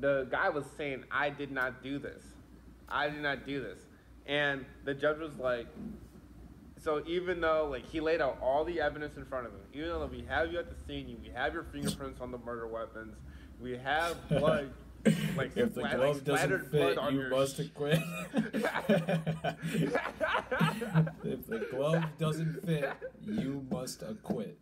the guy was saying, I did not do this. I did not do this. And the judge was like, so even though, like, he laid out all the evidence in front of him, even though we have you at the scene, we have your fingerprints on the murder weapons, we have blood, like, if the glove doesn't fit, you must acquit. If the glove doesn't fit, you must acquit.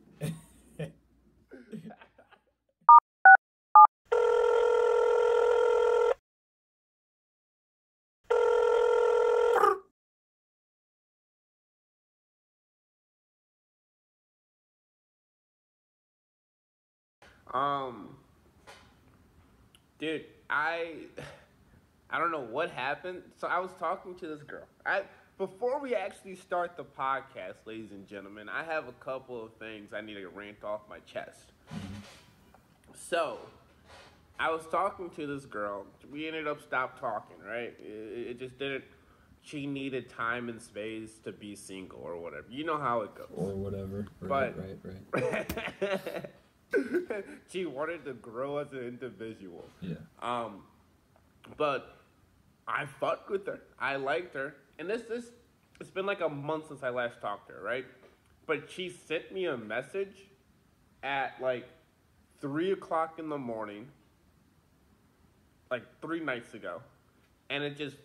Dude, I don't know what happened. So I was talking to this girl. Before we actually start the podcast, ladies and gentlemen, I have a couple of things I need to rant off my chest. So, I was talking to this girl. We ended up stopped talking, right? It just didn't. She needed time and space to be single or whatever. You know how it goes. Or whatever. Right. Right. She wanted to grow as an individual. Yeah. But I fucked with her. I liked her. And it's been like a month since I last talked to her, right? But she sent me a message at like 3 o'clock in the morning, like 3 nights ago. And it just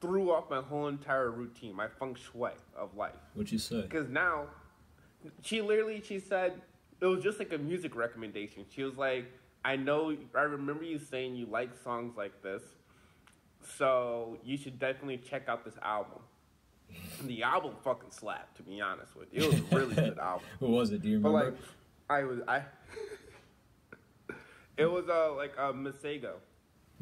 threw off my whole entire routine, my feng shui of life. What'd you say? Because now, she said, it was just like a music recommendation. She was like, I remember you saying you like songs like this, so you should definitely check out this album. And the album fucking slapped, to be honest with you. It was a really good album. What was it? Do you remember? But like, it was like Masego.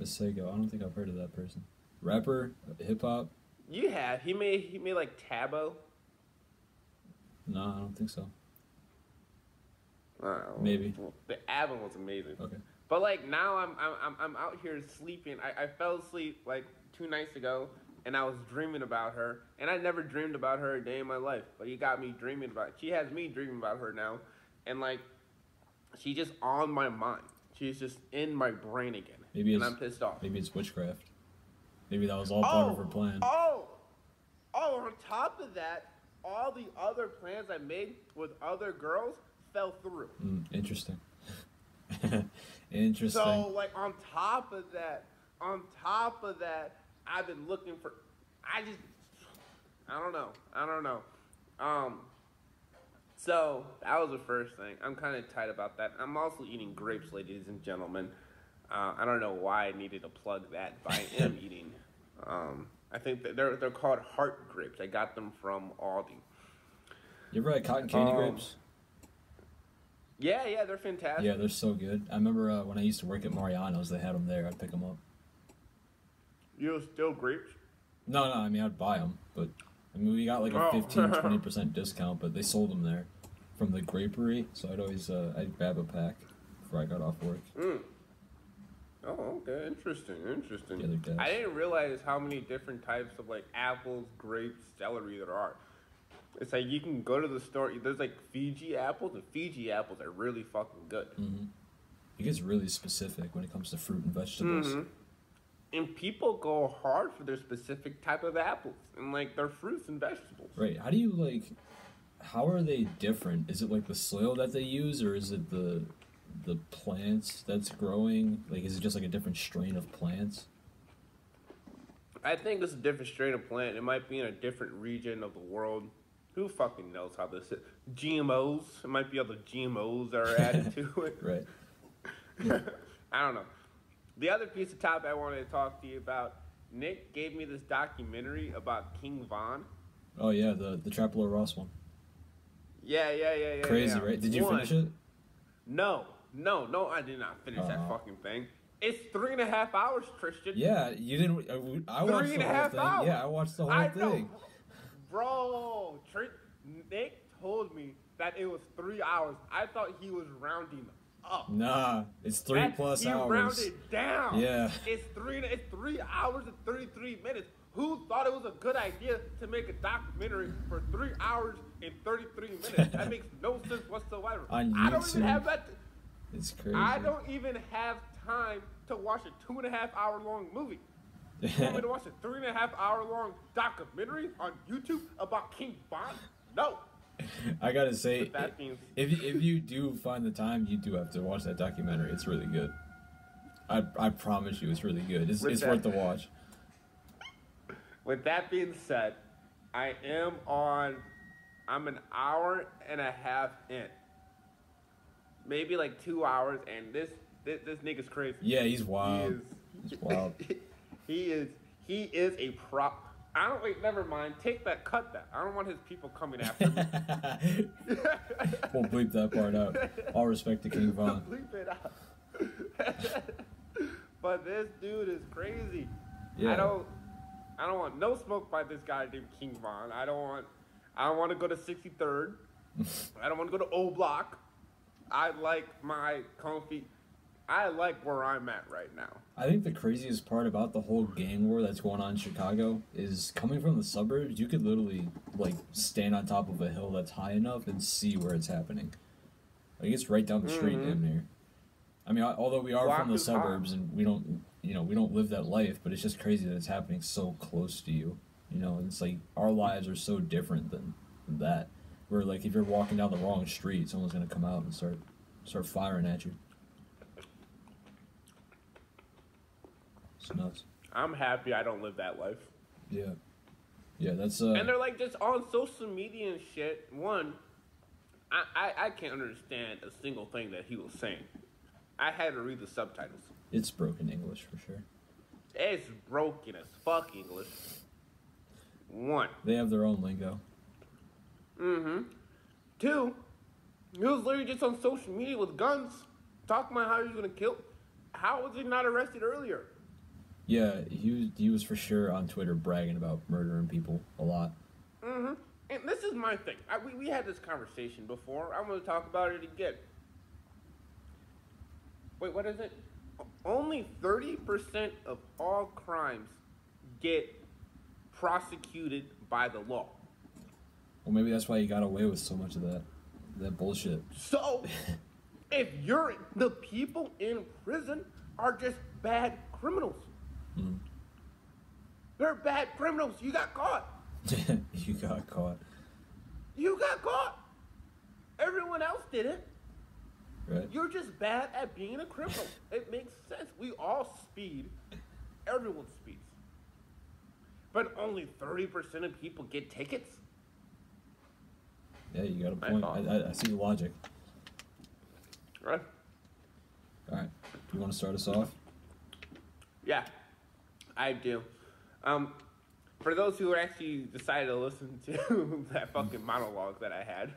Masego. I don't think I've heard of that person. Rapper, hip hop. You have. He made like Tabo. No, I don't think so. Maybe. Well, the album was amazing. Okay. But like now I'm out here sleeping. I fell asleep like 2 nights ago and I was dreaming about her. And I never dreamed about her a day in my life. But you got me dreaming about it. She has me dreaming about her now. And like she's just on my mind. She's just in my brain again. And I'm pissed off. Maybe it's witchcraft. Maybe that was all part of her plan. On top of that, all the other plans I made with other girls fell through. Interesting. Interesting. So, like, on top of that, I've been looking for, I don't know. So, that was the first thing. I'm kind of tight about that. I'm also eating grapes, ladies and gentlemen. I don't know why I needed to plug that, but I am eating. I think that they're called heart grapes. I got them from Aldi. You ever had cotton candy grapes? Yeah, they're fantastic. Yeah, they're so good. I remember when I used to work at Mariano's, they had them there. I'd pick them up. You still grapes? No, I mean, I'd buy them, but I mean, we got like a 15-20% discount, but they sold them there from the grapery, so I'd always I'd grab a pack before I got off work. Oh, okay. Interesting. Yeah, I didn't realize how many different types of like apples, grapes, celery there are. It's like you can go to the store. There's like Fiji apples, and Fiji apples are really fucking good. Mm-hmm. It gets really specific when it comes to fruit and vegetables. Mm-hmm. And people go hard for their specific type of apples and like their fruits and vegetables. Right. How are they different? Is it like the soil that they use, or is it the plants that's growing? Like, is it just like a different strain of plants? I think it's a different strain of plant. It might be in a different region of the world. Who fucking knows how this is? GMOs. It might be other GMOs that are added to it. Right. I don't know. The other piece of topic I wanted to talk to you about, Nick gave me this documentary about King Von. Oh, yeah, the Trapelo Ross one. Yeah. Crazy, right? Did you finish it? No, I did not finish that fucking thing. It's 3.5 hours, Christian. Yeah, you didn't. I watched the whole thing. Hours. Yeah, I watched the whole thing. Bro, Nick told me that it was 3 hours. I thought he was rounding up. Nah, it's 3+ hours. He rounded down. Yeah. It's 3 hours and 33 minutes. Who thought it was a good idea to make a documentary for 3 hours and 33 minutes? That makes no sense whatsoever. On YouTube. I don't even have that. It's crazy. I don't even have time to watch a 2.5 hour long movie. You want me to watch a 3.5 hour long documentary on YouTube about King Von? No. I gotta say, if you do find the time, you do have to watch that documentary. It's really good. I promise you, it's really good. It's worth the watch. With that being said, I'm an hour and a half in. Maybe like 2 hours, and this nigga's crazy. Yeah, he's wild. He's wild. He is a prop. Wait, never mind. Cut that. I don't want his people coming after me. We'll bleep that part out. All respect to King Von. Bleep it out. But this dude is crazy. Yeah. I don't want no smoke by this guy named King Von. I don't want to go to 63rd. I don't want to go to O Block. I like my comfy. I like where I'm at right now. I think the craziest part about the whole gang war that's going on in Chicago is coming from the suburbs, you could literally, like, stand on top of a hill that's high enough and see where it's happening. Like, it's right down the street damn near. I mean, although we are from the suburbs and we don't live that life, but it's just crazy that it's happening so close to you. You know, and it's like, our lives are so different than that. Where, like, if you're walking down the wrong street, someone's going to come out and start firing at you. It's nuts. I'm happy I don't live that life. Yeah. Yeah, that's And they're like just on social media and shit. One, I can't understand a single thing that he was saying. I had to read the subtitles. It's broken English for sure. It's broken as fuck English. One. They have their own lingo. Mm-hmm. Two, he was literally just on social media with guns, talking about how he was gonna kill. How was he not arrested earlier? Yeah, he was for sure on Twitter bragging about murdering people a lot. Mm-hmm. And this is my thing. We had this conversation before. I'm going to talk about it again. Wait, what is it? Only 30% of all crimes get prosecuted by the law. Well, maybe that's why he got away with so much of that bullshit. So, if the people in prison are just bad criminals. Mm. They're bad criminals. You got caught. You got caught. You got caught. Everyone else didn't. Right. You're just bad at being a criminal. It makes sense. We all speed. Everyone speeds. But only 30% of people get tickets? Yeah, you got a point. I see the logic. Right. All right. Do you want to start us off? Yeah, I do. For those who actually decided to listen to that fucking monologue that I had,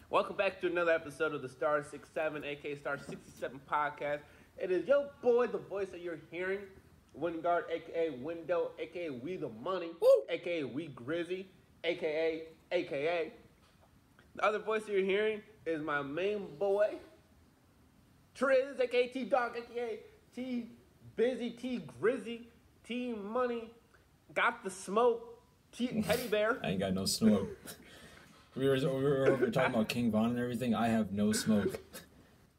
welcome back to another episode of the Star 67, aka Star 67 podcast. It is your boy, the voice that you're hearing, Wingard, aka Window, aka We the Money, Woo! aka We Grizzy, aka. The other voice that you're hearing is my main boy, Triz, aka T Dog, aka T Busy, T Grizzy, T Money, got the smoke, T Teddy Bear. I ain't got no smoke. we were talking about King Von and everything. I have no smoke.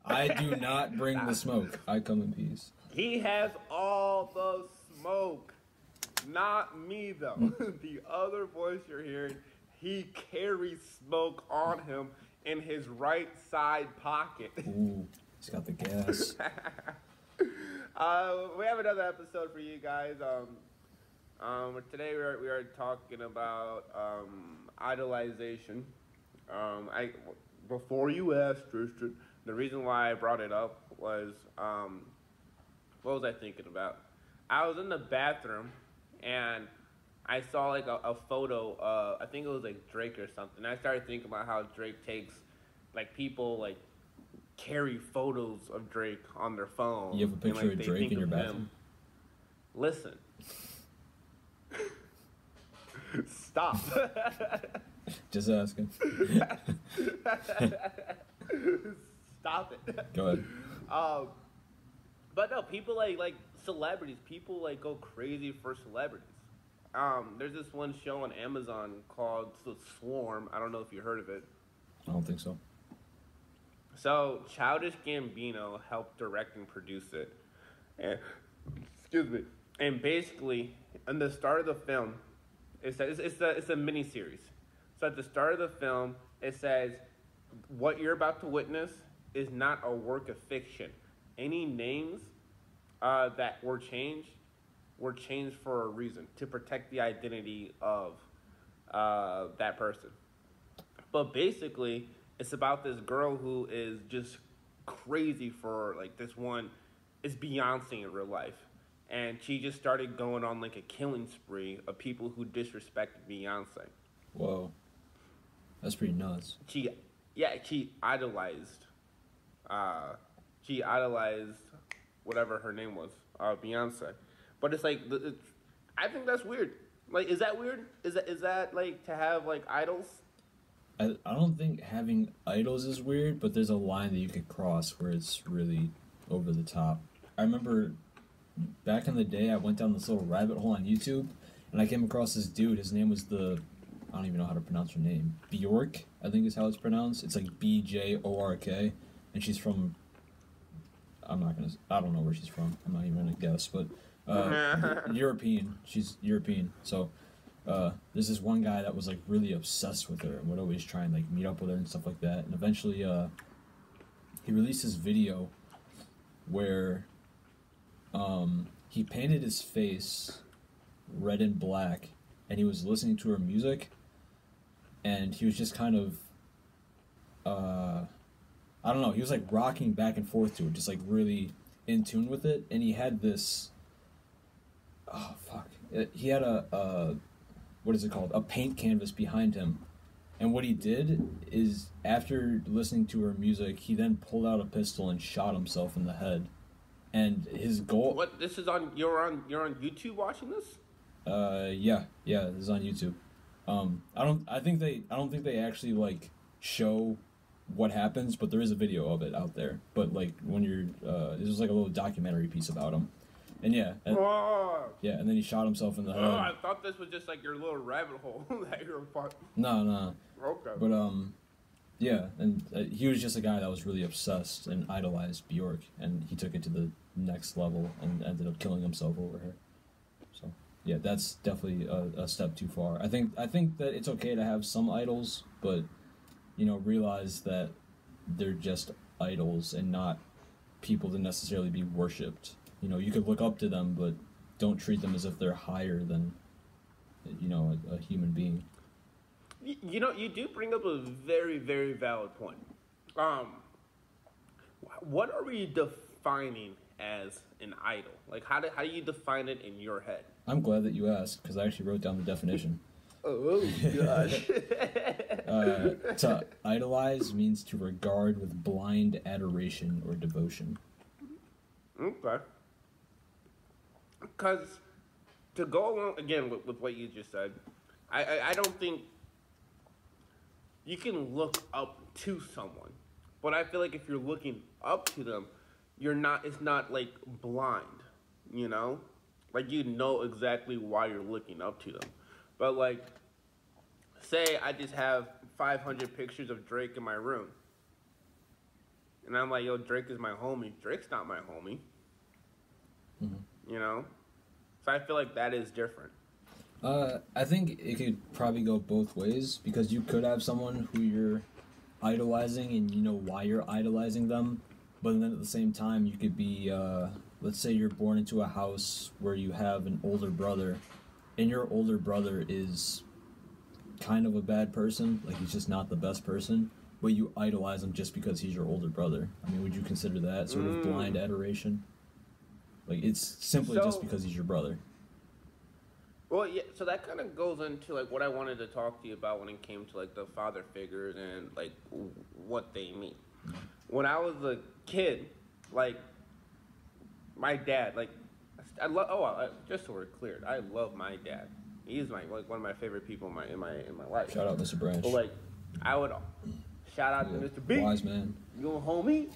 I do not bring the smoke. I come in peace. He has all the smoke. Not me, though. The other voice you're hearing, he carries smoke on him in his right side pocket. Ooh, he's got the gas. We have another episode for you guys. Today we are talking about idolization. Before you asked, Tristan, the reason why I brought it up was, what was I thinking about? I was in the bathroom and I saw like a photo of, I think it was like Drake or something. I started thinking about how Drake takes, like, people like carry photos of Drake on their phone. You have a picture and, like, of Drake in your bathroom? Listen. Stop. Just asking. Stop it. Go ahead. But no, people like celebrities. People like go crazy for celebrities. There's this one show on Amazon called The Swarm. I don't know if you heard of it. I don't think so. So Childish Gambino helped direct and produce it, and excuse me. And basically, in the start of the film, it's a mini series. So at the start of the film, it says, "What you're about to witness is not a work of fiction. Any names that were changed for a reason to protect the identity of that person." But basically, it's about this girl who is just crazy for like this one. It's Beyonce in real life, and she just started going on like a killing spree of people who disrespected Beyonce. Whoa, that's pretty nuts. She idolized, she idolized whatever her name was, Beyonce. But it's like, I think that's weird. Like, is that weird? Is that like to have like idols? I don't think having idols is weird, but there's a line that you could cross where it's really over the top. I remember back in the day, I went down this little rabbit hole on YouTube, and I came across this dude. His name was I don't even know how to pronounce her name. Bjork, I think is how it's pronounced. It's like Bjork, and she's from. I don't know where she's from. I'm not even gonna guess, but European. She's European, so. There's this one guy that was like really obsessed with her and would always try and like meet up with her and stuff like that. And eventually, he released this video where he painted his face red and black, and he was listening to her music, and he was just kind of I don't know. He was like rocking back and forth to it, just like really in tune with it. And he had this. Oh fuck! He had a what is it called? A paint canvas behind him. And what he did is, after listening to her music, he then pulled out a pistol and shot himself in the head. And his goal. What? This is on. You're on YouTube watching this? Yeah, this is on YouTube. I don't think they actually like show what happens, but there is a video of it out there. But like when you're, this was like a little documentary piece about him. And yeah, and then he shot himself in the head. Oh, I thought this was just like your little rabbit hole that you're a part. No. Okay. But yeah, and he was just a guy that was really obsessed and idolized Bjork, and he took it to the next level and ended up killing himself over her. So yeah, that's definitely a step too far. I think that it's okay to have some idols, but realize that they're just idols and not people to necessarily be worshipped. You could look up to them, but don't treat them as if they're higher than, a human being. You do bring up a very, very valid point. What are we defining as an idol? Like, how do you define it in your head? I'm glad that you asked, because I actually wrote down the definition. Oh, gosh. To idolize means to regard with blind adoration or devotion. Okay. Because to go along again with what you just said, I don't think you can look up to someone, but I feel like if you're looking up to them, it's not like blind, like exactly why you're looking up to them. But like, say I just have 500 pictures of Drake in my room, and I'm like, yo, Drake is my homie. Drake's not my homie. Mm-hmm. So I feel like that is different. I think it could probably go both ways, because you could have someone who you're idolizing and you know why you're idolizing them, but then at the same time you could be, let's say you're born into a house where you have an older brother, and your older brother is kind of a bad person, like he's just not the best person, but you idolize him just because he's your older brother. I mean, would you consider that sort of blind adoration? Like, it's simply just because he's your brother. Well, yeah, so that kind of goes into, like, what I wanted to talk to you about when it came to, like, the father figures and, like, what they mean. When I was a kid, like, my dad, like, just so we're clear, I love my dad. He's one of my favorite people in my life. Shout out Mr. Branch. But, like, I would shout out to Mr. B. Wise man. You a homie?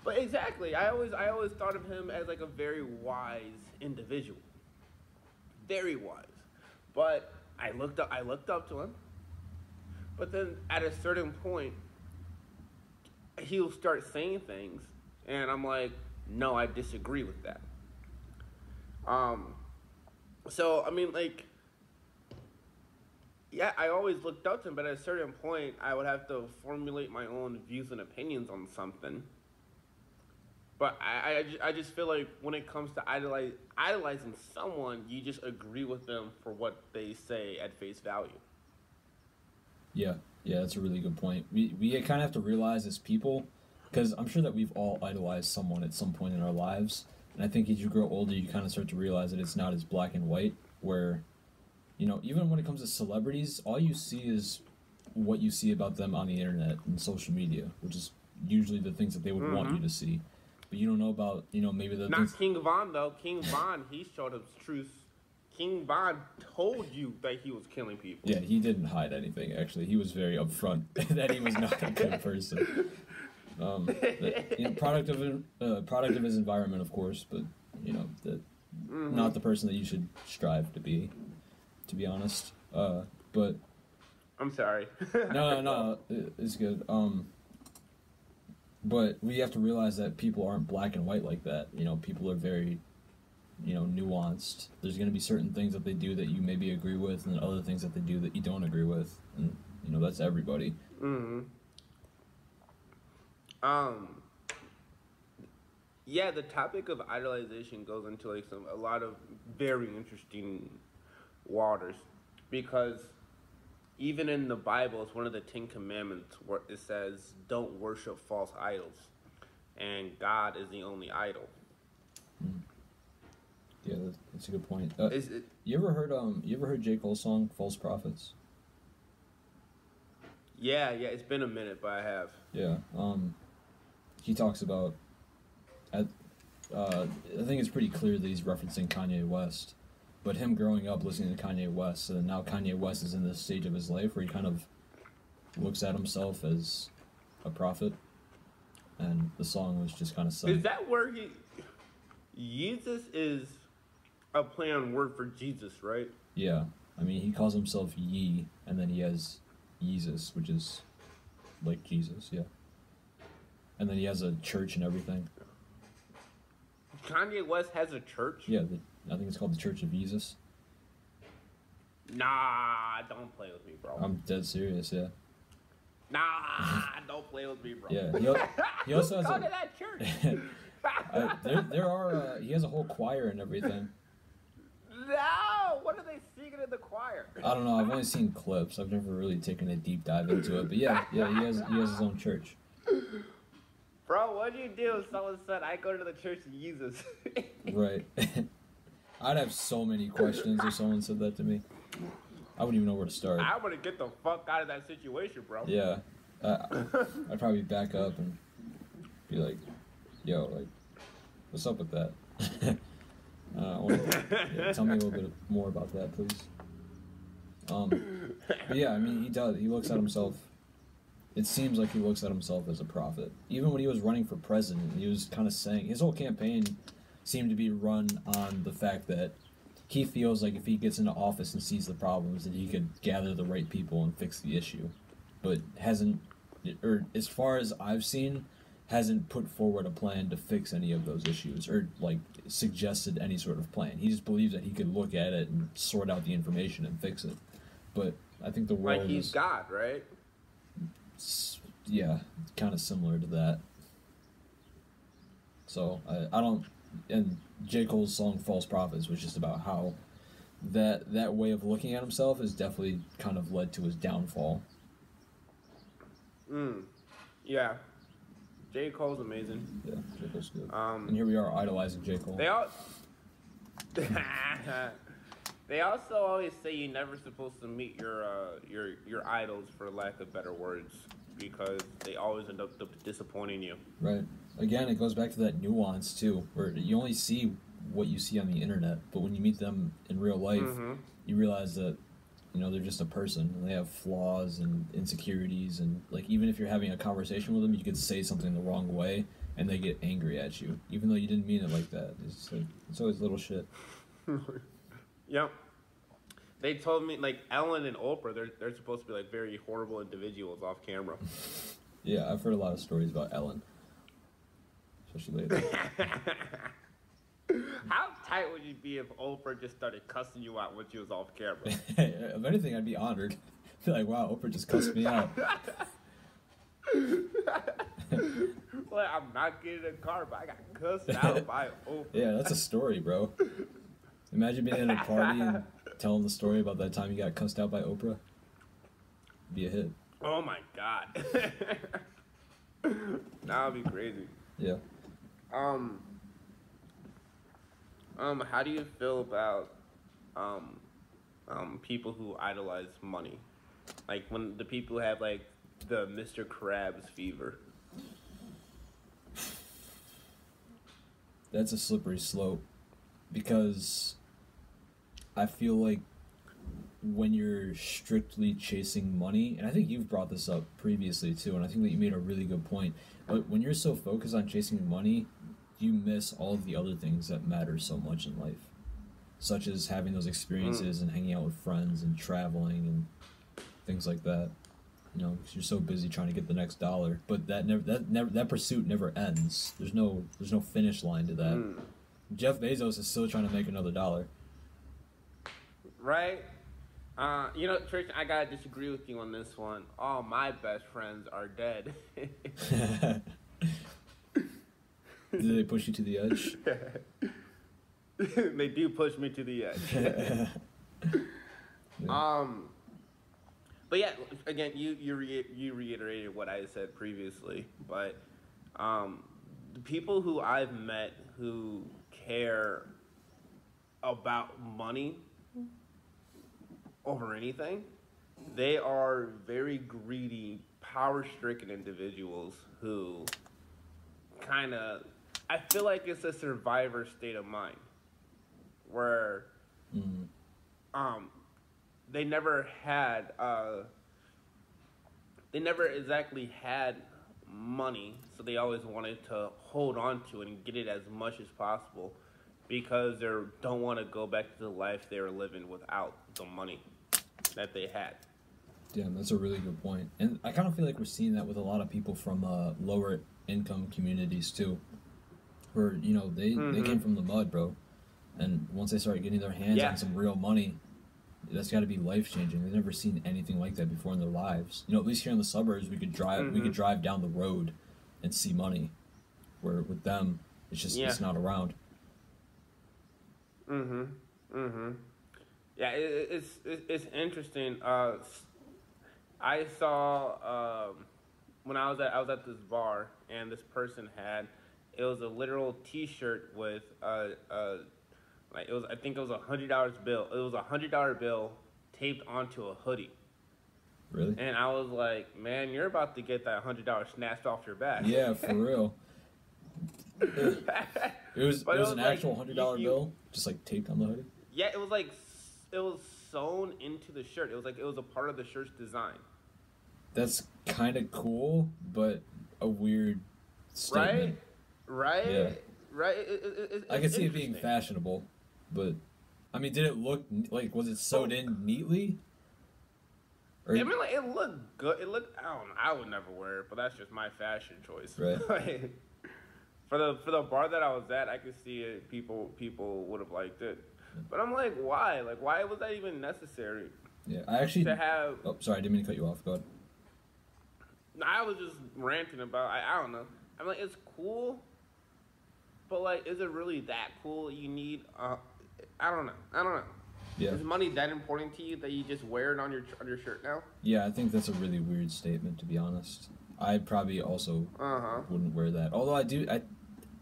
But exactly, I always thought of him as like a very wise individual, very wise. But I looked up to him. But then at a certain point, he'll start saying things, and I'm like, no, I disagree with that. So, I mean, like, yeah, I always looked up to him, but at a certain point, I would have to formulate my own views and opinions on something. But I just feel like when it comes to idolizing someone, you just agree with them for what they say at face value. Yeah, that's a really good point. We kind of have to realize as people, because I'm sure that we've all idolized someone at some point in our lives, and I think as you grow older, you kind of start to realize that it's not as black and white, where, you know, even when it comes to celebrities, all you see is what you see about them on the internet and social media, which is usually the things that they would want you to see. But you don't know about, you know, maybe the Not things... King Von, though. King Von, he showed his truth. King Von told you that he was killing people. Yeah, he didn't hide anything, actually. He was very upfront that he was not a good person. You know, product of his environment, of course, but, you know, not the person that you should strive to be honest. But... I'm sorry. No, it's good. But we have to realize that people aren't black and white like that. You know, people are very, you know, nuanced. There's going to be certain things that they do that you maybe agree with, and other things that they do that you don't agree with. And, you know, that's everybody. Yeah, the topic of idolization goes into like a lot of very interesting waters, because even in the Bible, it's one of the 10 Commandments where it says, don't worship false idols. And God is the only idol. Yeah, that's a good point. You ever heard J. Cole's song, False Prophets? Yeah, it's been a minute, but I have. Yeah, he talks about, I think it's pretty clear that he's referencing Kanye West. But him growing up listening to Kanye West, and now Kanye West is in this stage of his life where he kind of looks at himself as a prophet, and the song was just kind of saying... Is that where Jesus is a play on word for Jesus, right? Yeah. I mean, he calls himself Ye, and then he has Yesus, which is like Jesus, yeah. And then he has a church and everything. Kanye West has a church? Yeah, I think it's called the Church of Jesus. Nah, don't play with me, bro. I'm dead serious, yeah. Nah, don't play with me, bro. Yeah, he also has go to that church. there are he has a whole choir and everything. No, what are they singing in the choir? I don't know. I've only seen clips. I've never really taken a deep dive into it. But yeah, he has his own church. Bro, what'd you do if someone said I go to the Church of Jesus? Right. I'd have so many questions if someone said that to me. I wouldn't even know where to start. I want to get the fuck out of that situation, bro. Yeah. I'd probably back up and be like, yo, like, what's up with that? Tell me a little bit more about that, please. But yeah, I mean, he does. He looks at himself. It seems like he looks at himself as a prophet. Even when he was running for president, he was kind of saying, his whole campaign seemed to be run on the fact that he feels like if he gets into office and sees the problems, that he could gather the right people and fix the issue. But hasn't, or as far as I've seen, hasn't put forward a plan to fix any of those issues or like suggested any sort of plan. He just believes that he could look at it and sort out the information and fix it. But I think the world like he's God, right? Yeah, kind of similar to that. So I don't. And J. Cole's song "False Prophets" was just about how that way of looking at himself has definitely kind of led to his downfall. Yeah. J. Cole's amazing. Yeah, J. Cole's good. And here we are idolizing J. Cole. They also always say you're never supposed to meet your idols, for lack of better words, because they always end up disappointing you. Right. Again, it goes back to that nuance too, where you only see what you see on the internet, but when you meet them in real life, you realize that, you know, they're just a person and they have flaws and insecurities, and like even if you're having a conversation with them, you could say something the wrong way and they get angry at you, even though you didn't mean it like that. It's always little shit. Yep. They told me, like, Ellen and Oprah, they're supposed to be, like, very horrible individuals off camera. Yeah, I've heard a lot of stories about Ellen, especially lately. How tight would you be if Oprah just started cussing you out when she was off camera? If anything, I'd be honored. I'd be like, wow, Oprah just cussed me out. Well, I'm not getting a car, but I got cussed out by Oprah. Yeah, that's a story, bro. Imagine being at a party and telling the story about that time you got cussed out by Oprah. It'd be a hit. Oh my god. That would be crazy. Yeah. How do you feel about people who idolize money? Like when the people who have like the Mr. Krabs fever. That's a slippery slope because I feel like when you're strictly chasing money, and I think you've brought this up previously too, and I think that you made a really good point, but when you're so focused on chasing money, you miss all of the other things that matter so much in life, such as having those experiences and hanging out with friends and traveling and things like that. You know, because you're so busy trying to get the next dollar, but that pursuit never ends. There's no finish line to that. Jeff Bezos is still trying to make another dollar. Right? You know, Trish, I gotta disagree with you on this one. All my best friends are dead. Do they push you to the edge? They do push me to the edge. Yeah. But yeah, again, you reiterated what I said previously. But the people who I've met who care about money over anything, they are very greedy, power-stricken individuals who kind of, I feel like it's a survivor state of mind where they never exactly had money, so they always wanted to hold on to it and get it as much as possible because they don't want to go back to the life they were living without the money that they had. Damn, that's a really good point. And I kind of feel like we're seeing that with a lot of people from lower income communities too, where, you know, they came from the mud, bro. And once they start getting their hands on some real money, that's got to be life-changing. They've never seen anything like that before in their lives. You know, at least here in the suburbs, we could drive down the road and see money, where with them, it's just it's not around. Yeah, it's interesting. I saw when I was at this bar, and this person had, it was a literal T-shirt with like it was, I think it was $100 bill. It was $100 bill taped onto a hoodie. Really? And I was like, man, you're about to get that $100 snatched off your back. Yeah, for real. It was an actual $100 bill, just like taped on the hoodie. Yeah, it was sewn into the shirt. It was a part of the shirt's design. That's kind of cool, but a weird statement. Right. Yeah. Right. I can see it being fashionable, but I mean, did it look like, was it sewed in neatly? Or, I mean, like, it looked good. It looked, I don't know. I would never wear it, but that's just my fashion choice. Right. For the bar that I was at, I could see it. People would have liked it, but I'm like, why? Like, why was that even necessary? Yeah, I actually to have. Oh, sorry, I didn't mean to cut you off. Go ahead. I was just ranting about. I don't know. I'm like, it's cool, but like, is it really that cool? You need. I don't know. Yeah. Is money that important to you that you just wear it on your shirt now? Yeah, I think that's a really weird statement, to be honest. I probably also wouldn't wear that. Although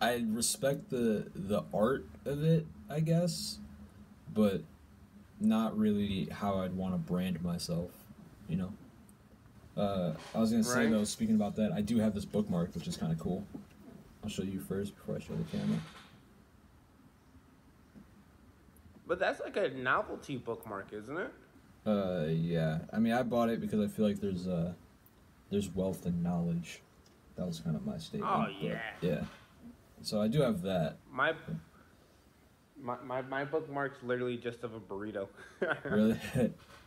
I respect the art of it, I guess, but not really how I'd want to brand myself, you know? I was going to say, though, speaking about that, I do have this bookmark, which is kind of cool. I'll show you first before I show the camera. But that's like a novelty bookmark, isn't it? Yeah. I mean, I bought it because I feel like there's wealth in knowledge. That was kind of my statement. Oh, yeah. Yeah. So I do have that. My bookmark's literally just of a burrito. Really?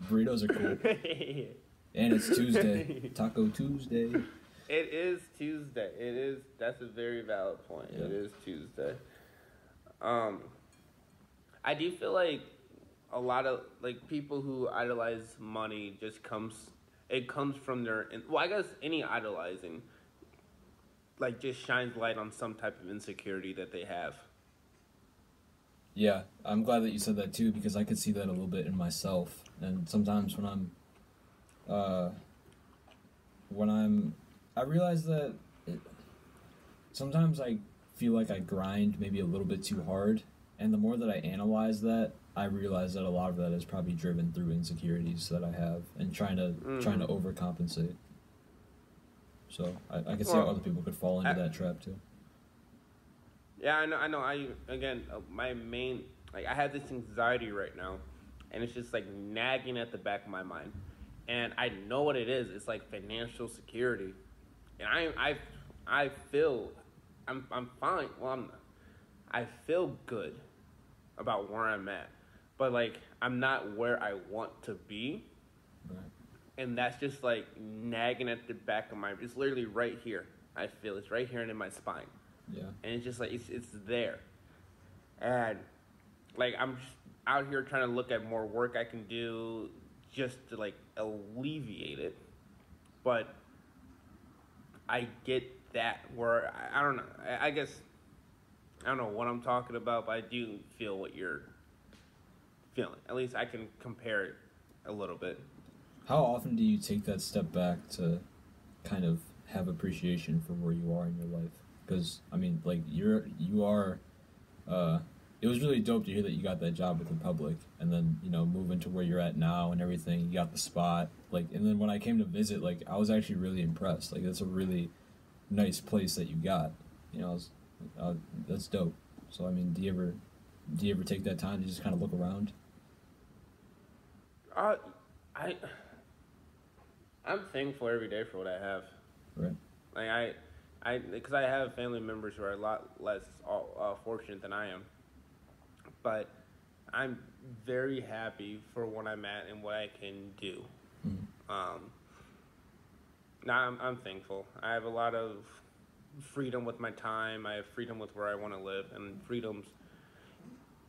Burritos are cool. And it's Tuesday. Taco Tuesday. It is Tuesday. It is. That's a very valid point. Yeah. It is Tuesday. I do feel like a lot of like people who idolize money just comes. It comes from their. Well, I guess any idolizing, like, just shines light on some type of insecurity that they have. Yeah, I'm glad that you said that too, because I could see that a little bit in myself. And sometimes I realize that sometimes I feel like I grind maybe a little bit too hard, and the more that I analyze that, I realize that a lot of that is probably driven through insecurities that I have and trying to overcompensate. So I can see how other people could fall into that trap too. Yeah, I know. My main, like, I have this anxiety right now, and it's just like nagging at the back of my mind, and I know what it is. It's like financial security, and I feel I'm fine. Well, I feel good about where I'm at, but like I'm not where I want to be, Right. and that's just like nagging at the back of my. It's literally right here. I feel it's right here and in my spine. Yeah. And it's just like it's there, and like I'm just out here trying to look at more work I can do just to like alleviate it, but I get that where I don't know. I guess I don't know what I'm talking about, but I do feel what you're feeling. At least I can compare it a little bit. How often do you take that step back to kind of have appreciation for where you are in your life? Because, I mean, like, you are, it was really dope to hear that you got that job with the Republic, and then, you know, moving to where you're at now and everything, you got the spot, like, and then when I came to visit, like, I was actually really impressed. Like, that's a really nice place that you got, you know, that's dope. So, I mean, do you ever take that time to just kind of look around? I'm thankful every day for what I have. Right. Like, because I have family members who are a lot less fortunate than I am, but I'm very happy for what I'm at and what I can do. Mm-hmm. Now I'm thankful. I have a lot of freedom with my time. I have freedom with where I want to live, and freedom's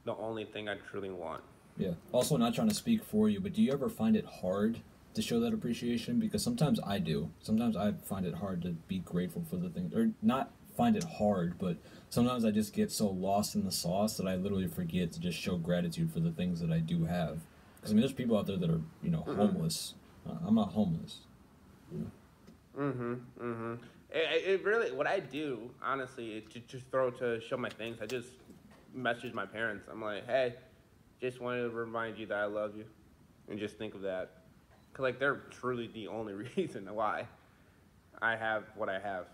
the only thing I truly want. Yeah. Also, not trying to speak for you, but do you ever find it hard to show that appreciation? Because sometimes I do. Sometimes I find it hard to be grateful for the things, or not find it hard, but sometimes I just get so lost in the sauce that I literally forget to just show gratitude for the things that I do have. Because, I mean, there's people out there that are, you know, homeless. I'm not homeless. It really, what I do, honestly, is to show my thanks. I just message my parents. I'm like, hey, just wanted to remind you that I love you, and just think of that. Because, like, they're truly the only reason why I have what I have.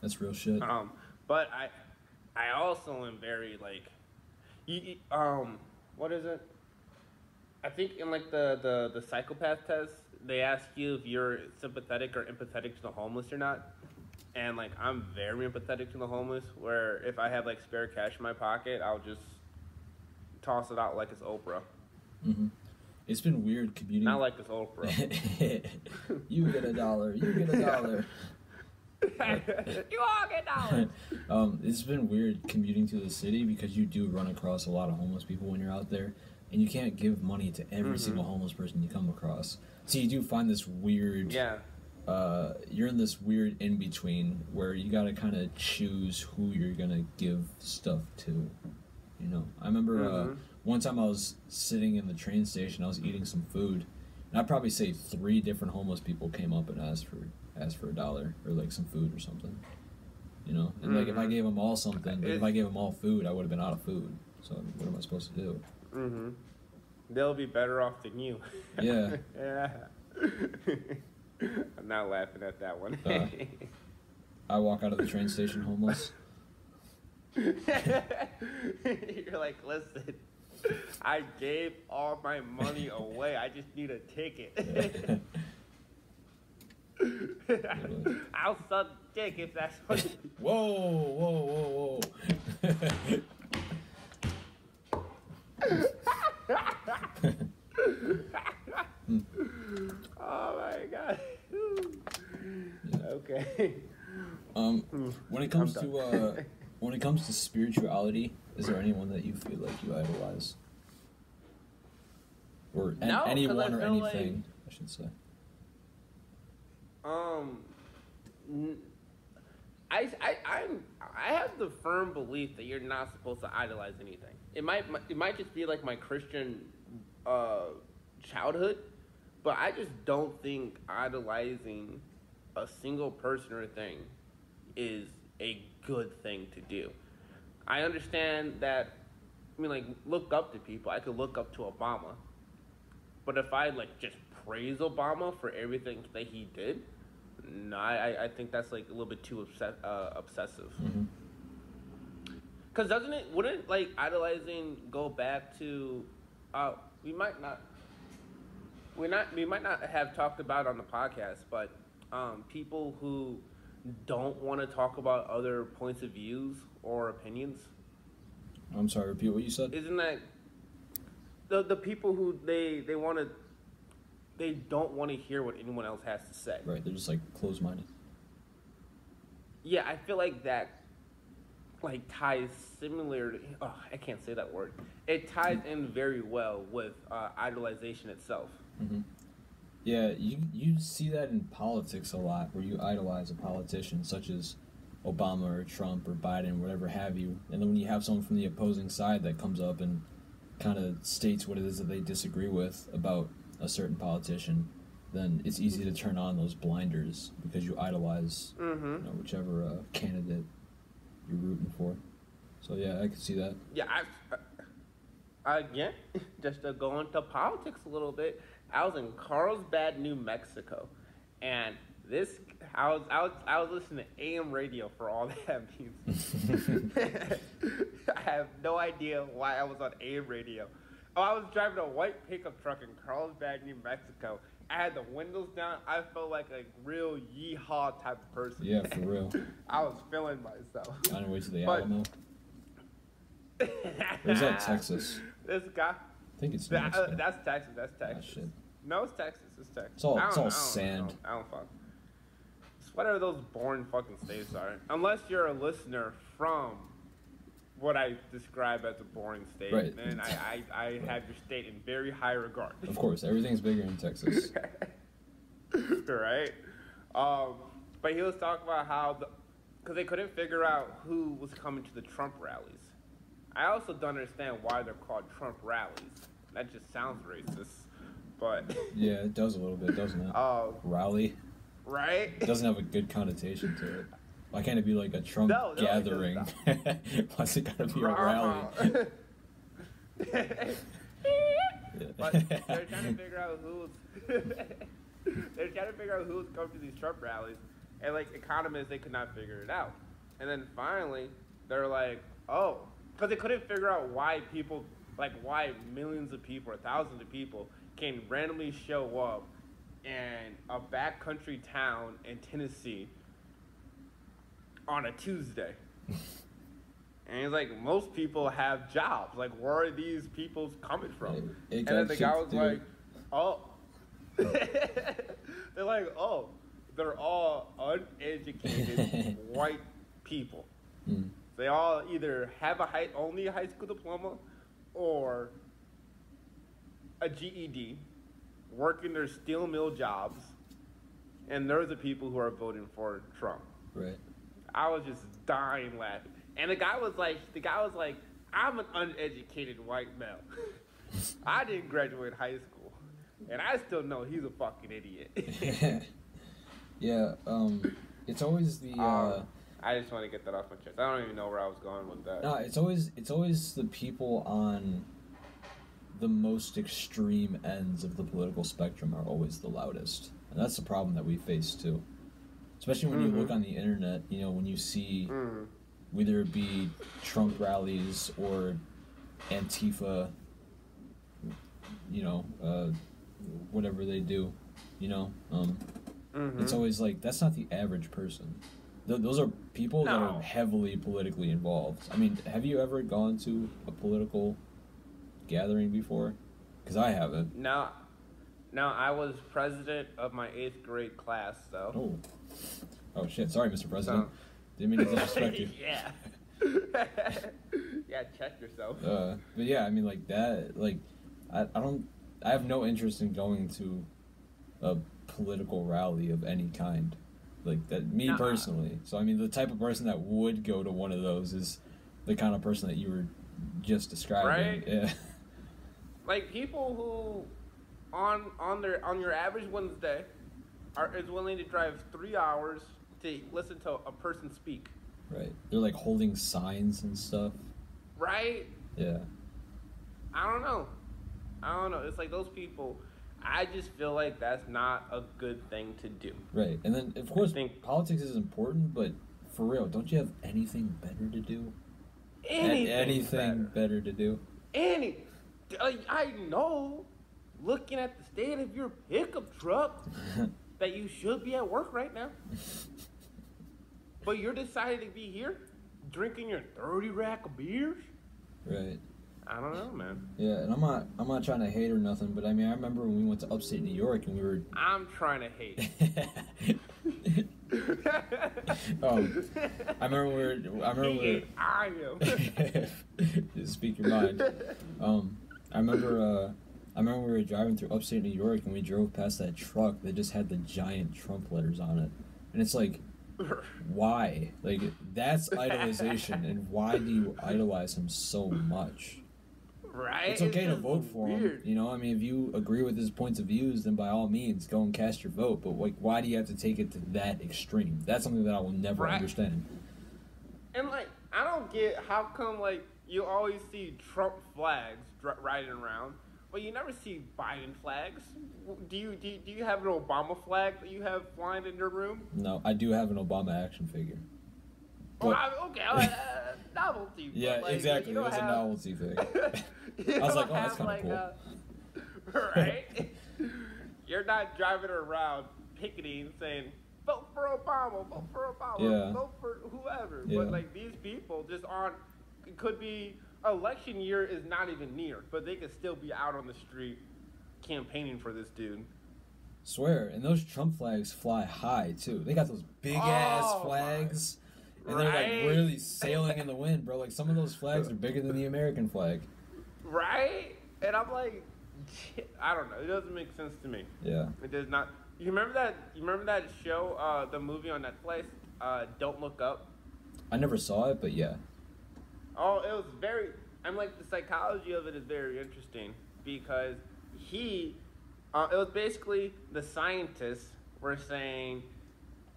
That's real shit. But I also am very, like, what is it? I think in, like, the psychopath test, they ask you if you're sympathetic or empathetic to the homeless or not. And, like, I'm very empathetic to the homeless, where if I have, like, spare cash in my pocket, I'll just toss it out like it's Oprah. Mm-hmm. It's been weird commuting. Not like it's Oprah. You get $1. You get $1. You all get $1. It's been weird commuting to the city because you do run across a lot of homeless people when you're out there, and you can't give money to every single homeless person you come across. So you do find this weird. Yeah. You're in this weird in between where you gotta kind of choose who you're gonna give stuff to. You know, I remember one time I was sitting in the train station, I was eating some food, and I'd probably say 3 different homeless people came up and asked for $1 or like some food or something. You know, and like if I gave them all something, but if I gave them all food, I would have been out of food. So what am I supposed to do? They'll be better off than you. Yeah. Yeah. I'm not laughing at that one. I walk out of the train station homeless. You're like, listen, I gave all my money away. I just need a ticket. I'll suck dick if that's what. Whoa. Oh my god. Okay. it comes to when it comes to spirituality, is there anyone that you feel like you idolize? Or anyone or anything, I should say. I have the firm belief that you're not supposed to idolize anything. It might just be like my Christian childhood, but I just don't think idolizing a single person or thing is a good thing to do. I understand that. I mean, like, look up to people. I could look up to Obama, but if I like just praise Obama for everything that he did, no, I think that's like a little bit too obsessive. Because wouldn't like idolizing go back to, we might not have talked about on the podcast, but people who don't want to talk about other points of views or opinions. I'm sorry, repeat what you said. Isn't that the people who they don't want to hear what anyone else has to say. Right, they're just like closed-minded. Yeah, I feel like that like ties similarly. Oh, I can't say that word. It ties in very well with idolization itself. Mm-hmm. Yeah, you see that in politics a lot, where you idolize a politician such as Obama or Trump or Biden, whatever have you, and then when you have someone from the opposing side that comes up and kind of states what it is that they disagree with about a certain politician, then it's easy to turn on those blinders because you idolize whichever candidate you're rooting for. So yeah, I can see that. Yeah, again, just to go into politics a little bit, I was in Carlsbad, New Mexico, and I was listening to AM radio for all that means. I have no idea why I was on AM radio. Oh, I was driving a white pickup truck in Carlsbad, New Mexico. I had the windows down. I felt like a real yeehaw type of person. Yeah, for real. I was feeling myself. On your way to the Alamo. Or is that Texas? This guy. I think it's Mexico. That's Texas. That's Texas. Oh, shit. No, it's Texas. It's Texas. It's all sand. I don't fuck. It's whatever those boring fucking states are. Unless you're a listener from what I describe as a boring state, right. Then I have your state in very high regard. Of course, everything's bigger in Texas. Right? But he was talking about how, because they couldn't figure out who was coming to the Trump rallies. I also don't understand why they're called Trump rallies. That just sounds racist. But yeah, it does a little bit, doesn't it? Rally. Right? It doesn't have a good connotation to it. Why can't it be like a Trump gathering? Why's it gotta be a rally? But they're trying to figure out who's coming to these Trump rallies, and like economists, they could not figure it out. And then finally, they're like, oh, because they couldn't figure out why millions of people or thousands of people can randomly show up in a backcountry town in Tennessee on a Tuesday. And it's like, most people have jobs. Like, where are these people coming from? And then the guy was like, oh. They're like, oh, they're all uneducated white people. Mm. They all either have only a high school diploma or a GED, working their steel mill jobs, and they're the people who are voting for Trump. Right. I was just dying laughing. And the guy was like, I'm an uneducated white male. I didn't graduate high school, and I still know he's a fucking idiot. Yeah, it's always the... I just want to get that off my chest. I don't even know where I was going with that. No, it's always the people on the most extreme ends of the political spectrum are always the loudest. And that's the problem that we face, too. Especially when you look on the internet, you know, when you see whether it be Trump rallies or Antifa, you know, whatever they do, you know, it's always like, that's not the average person. Those are people that are heavily politically involved. I mean, have you ever gone to a political gathering before? Because I haven't. No, I was president of my 8th grade class, though. Oh shit! Sorry, Mr. President. Didn't mean to disrespect you. Yeah. Yeah, check yourself. But yeah, I mean, like that, like, I have no interest in going to a political rally of any kind. Like, that, me personally. So, I mean, the type of person that would go to one of those is the kind of person that you were just describing. Right? Yeah. Like, people who, on your average Wednesday, is willing to drive 3 hours to listen to a person speak. Right. They're, like, holding signs and stuff. Right? Yeah. I don't know. It's like those people, I just feel like that's not a good thing to do. Right. And then, of course, politics is important, but for real, don't you have anything better to do? Anything better to do? I know, looking at the state of your pickup truck, that you should be at work right now. But you're deciding to be here, drinking your 30 rack of beers? Right. I don't know, man. Yeah, and I'm not trying to hate or nothing, but I mean, I remember when we went to upstate New York and we were... I'm trying to hate. I remember I am. Just speak your mind. I remember we were driving through upstate New York and we drove past that truck that just had the giant Trump letters on it. And it's like, why? Like, that's idolization, and why do you idolize him so much? Right? It's okay to vote for him, you know? I mean, if you agree with his points of views, then by all means, go and cast your vote. But, like, why do you have to take it to that extreme? That's something that I will never understand. And, like, I don't get how come, like, you always see Trump flags riding around, but you never see Biden flags. Do you have an Obama flag that you have flying in your room? No, I do have an Obama action figure. But, novelty. Yeah, like, exactly. It was a novelty thing. I was like, oh, that's kind of cool. Right? You're not driving around picketing saying, vote for Obama, vote for whoever. Yeah. But, like, these people just aren't, it could be, election year is not even near, but they could still be out on the street campaigning for this dude. Swear, and those Trump flags fly high, too. They got those big-ass flags. And they're, like, really sailing in the wind, bro. Like, some of those flags are bigger than the American flag. Right? And I'm like, I don't know. It doesn't make sense to me. Yeah. It does not. You remember that show, the movie on Netflix, Don't Look Up? I never saw it, but yeah. Oh, it was very... I'm like, the psychology of it is very interesting. Because it was basically the scientists were saying,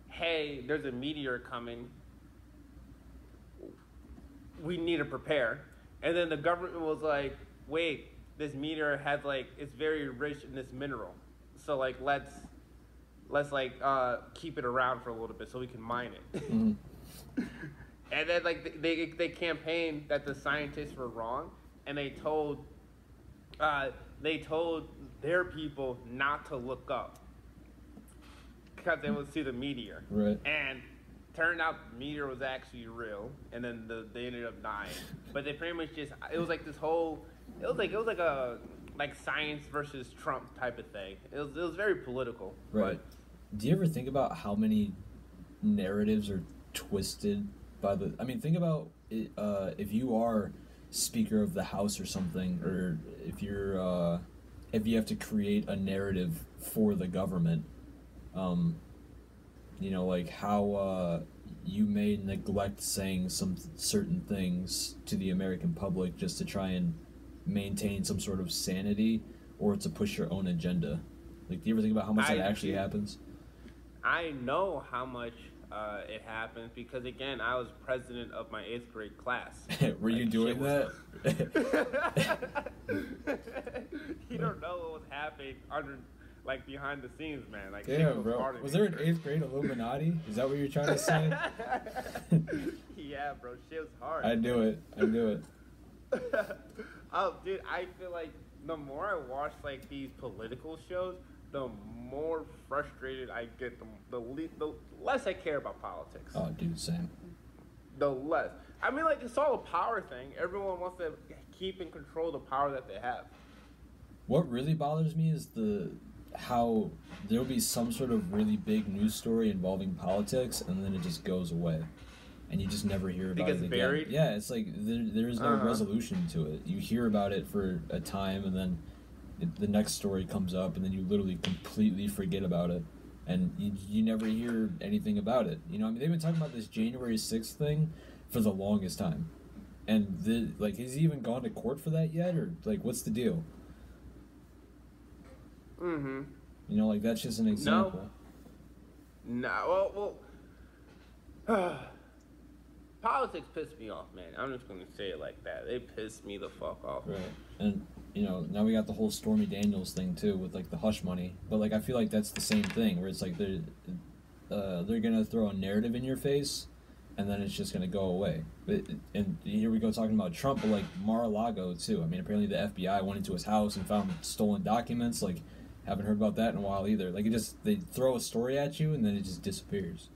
hey, there's a meteor coming. We need to prepare. And then the government was like, wait, this meteor has, like, it's very rich in this mineral. So, like, let's like, keep it around for a little bit so we can mine it. Mm-hmm. And then, like, they campaigned that the scientists were wrong, and they told their people not to look up because they would see the meteor. Right. And turned out the meteor was actually real, and then they ended up dying. But they pretty much just, it was like this whole, it was like a science versus Trump type of thing. It was very political. Right. But, do you ever think about how many narratives are twisted by the? I mean, think about it, if you are Speaker of the House or something, or if you have to create a narrative for the government. You know, like how you may neglect saying some certain things to the American public just to try and maintain some sort of sanity or to push your own agenda. Like, do you ever think about how much that actually happens? I know how much it happens because, again, I was president of my 8th grade class. Were you doing that? You don't know what was happening like, behind the scenes, man. Like, damn, bro. Was there an 8th grade Illuminati? Is that what you're trying to say? Yeah, bro. Shit was hard. I knew it. Oh, dude, I feel like the more I watch, like, these political shows, the more frustrated I get, the less I care about politics. Oh, dude, same. The less. I mean, like, it's all a power thing. Everyone wants to keep and control the power that they have. What really bothers me is how there'll be some sort of really big news story involving politics, and then it just goes away. and you just never hear about it again. Buried? Yeah, it's like there's no resolution to it. You hear about it for a time, and then the next story comes up, and then you literally completely forget about it, and you never hear anything about it. You know, I mean, they've been talking about this January 6th thing for the longest time, and has he even gone to court for that yet, or like what's the deal? Mm-hmm. You know, like that's just an example. No, well, politics piss me off, man. I'm just gonna say it like that. They piss me the fuck off. Right, and you know, now we got the whole Stormy Daniels thing too with like the hush money, but like I feel like that's the same thing where it's like they're gonna throw a narrative in your face, and then it's just gonna go away. And here we go talking about Trump, but like Mar-a-Lago too. I mean, apparently the FBI went into his house and found stolen documents. Like, haven't heard about that in a while either. Like, they throw a story at you and then it just disappears.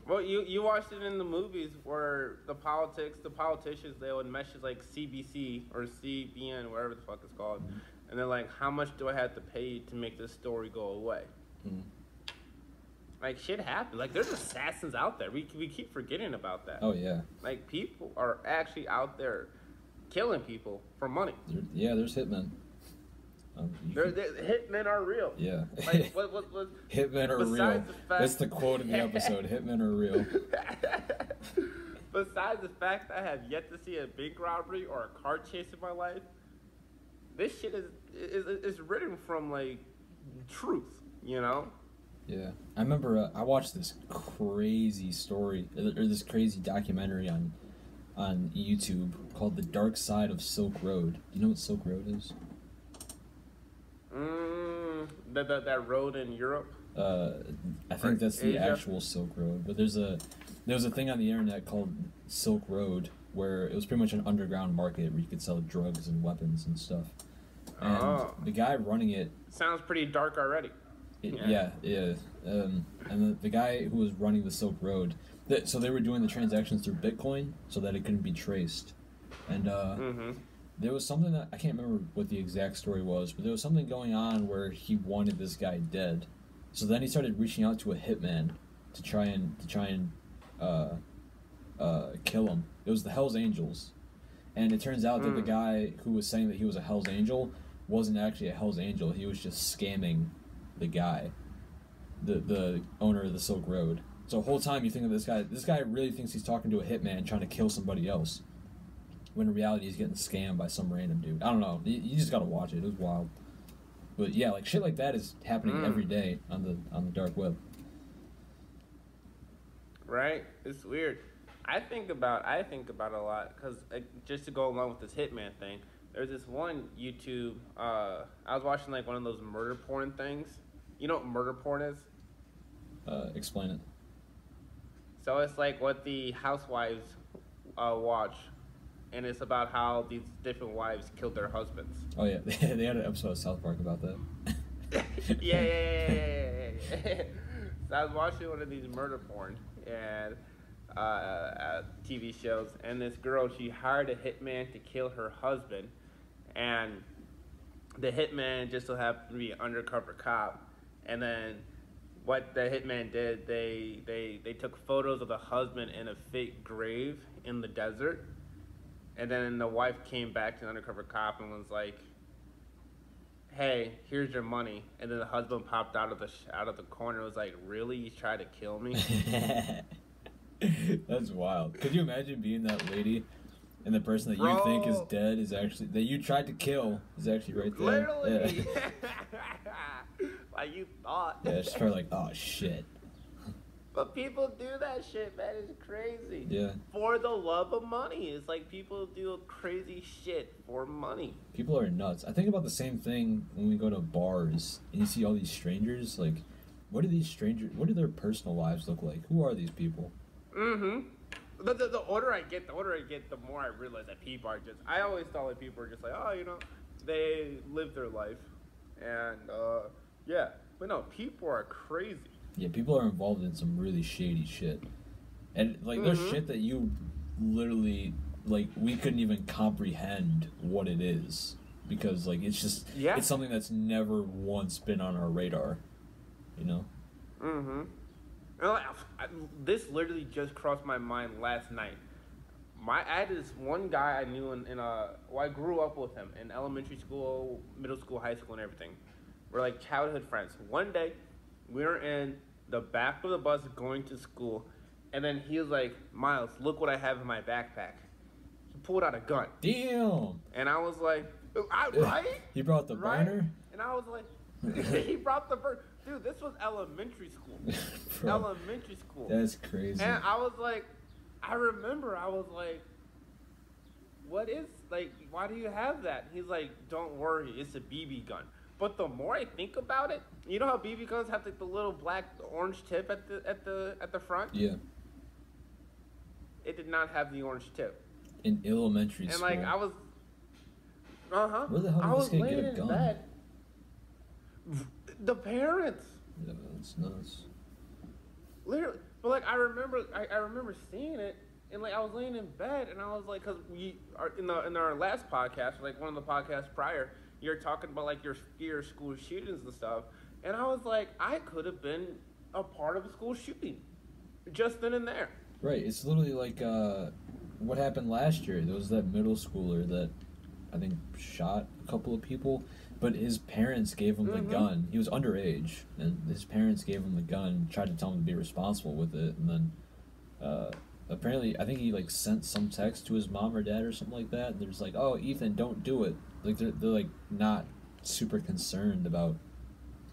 Well, you watched it in the movies where the politicians, they would message like CBC or CBN, whatever the fuck it's called, and they're like, how much do I have to pay to make this story go away? Like, shit happens. Like, there's assassins out there. We keep forgetting about that. Oh, yeah. Like, people are actually out there killing people for money. There's hitmen. Hitmen are real. Yeah. Like, what hitmen are real. That's the quote in the episode. Hitmen are real. Besides the fact I have yet to see a bank robbery or a car chase in my life, this shit is written from, like, truth, you know? Yeah. I remember I watched this crazy story, or this crazy documentary on YouTube called The Dark Side of Silk Road. You know what Silk Road is? That road in Europe? I think that's the actual Silk Road. But there was a thing on the internet called Silk Road where it was pretty much an underground market where you could sell drugs and weapons and stuff. And the guy running it... Sounds pretty dark already. Yeah. And the guy who was running the Silk Road... So they were doing the transactions through Bitcoin so that it couldn't be traced. And there was something that... I can't remember what the exact story was, but there was something going on where he wanted this guy dead. So then he started reaching out to a hitman to try and kill him. It was the Hells Angels. And it turns out that the guy who was saying that he was a Hells Angel wasn't actually a Hells Angel. He was just scamming the guy, the owner of the Silk Road. So the whole time you think of this guy really thinks he's talking to a hitman trying to kill somebody else, when in reality he's getting scammed by some random dude. I don't know. You just gotta watch it. It was wild. But yeah, like shit like that is happening every day on the dark web. Right? It's weird. I think about it a lot because just to go along with this hitman thing, there's this one YouTube. I was watching like one of those murder porn things. You know what murder porn is? Explain it. So it's like what the housewives watch, and it's about how these different wives killed their husbands. Oh yeah, they had an episode of South Park about that. Yeah. So I was watching one of these murder porn and TV shows, and this girl, she hired a hitman to kill her husband, and the hitman just so happened to be an undercover cop. And then what the hitman did, they took photos of the husband in a fake grave in the desert, and then the wife came back to the undercover cop and was like, "Hey, here's your money." And then the husband popped out of the corner and was like, "Really? You tried to kill me?" That's wild. Could you imagine being that lady and the person that you think is dead is actually, that you tried to kill, is actually right there? Literally. Yeah. Like you thought. Yeah, it's probably like, oh shit. But people do that shit, man. It's crazy. Yeah. For the love of money. It's like people do crazy shit for money. People are nuts. I think about the same thing when we go to bars and you see all these strangers. Like, what do their personal lives look like? Who are these people? The older I get, the more I realize that people are just... I always thought that people are just like, oh, you know, they live their life. And, yeah. But no, people are crazy. Yeah, people are involved in some really shady shit. And, like, there's shit that you literally, like, we couldn't even comprehend what it is. Because, like, it's just... Yeah. It's something that's never once been on our radar. You know? And like, this literally just crossed my mind last night. I had this one guy I knew well, I grew up with him in elementary school, middle school, high school, and everything. We're like childhood friends. One day, we were in the back of the bus going to school, and then he was like, "Miles, look what I have in my backpack." He pulled out a gun. Damn. And I was like, right? He brought the burner? And I was like, he brought the burner. Dude, this was elementary school. Bro, elementary school. that's crazy. And I was like, I remember I was like, what is, like, why do you have that? He's like, don't worry, it's a BB gun. But the more I think about it, you know how BB guns have like the little black orange tip at the front? Yeah. It did not have the orange tip. In elementary and school. And like I was Where the hell did this guy get a gun? Bed. The parents. Yeah, that's nuts. Literally, but like I remember seeing it, and like I was laying in bed, and I was like, because we are in our last podcast, like one of the podcasts prior, you're talking about like your school shootings and stuff, and I was like, I could have been a part of a school shooting, just then and there. Right, it's literally like what happened last year. There was that middle schooler that I think shot a couple of people. But his parents gave him the gun. He was underage, and his parents gave him the gun, tried to tell him to be responsible with it, and then apparently, I think he like sent some text to his mom or dad or something like that. And they're just like, "Oh, Ethan, don't do it." Like they're like not super concerned about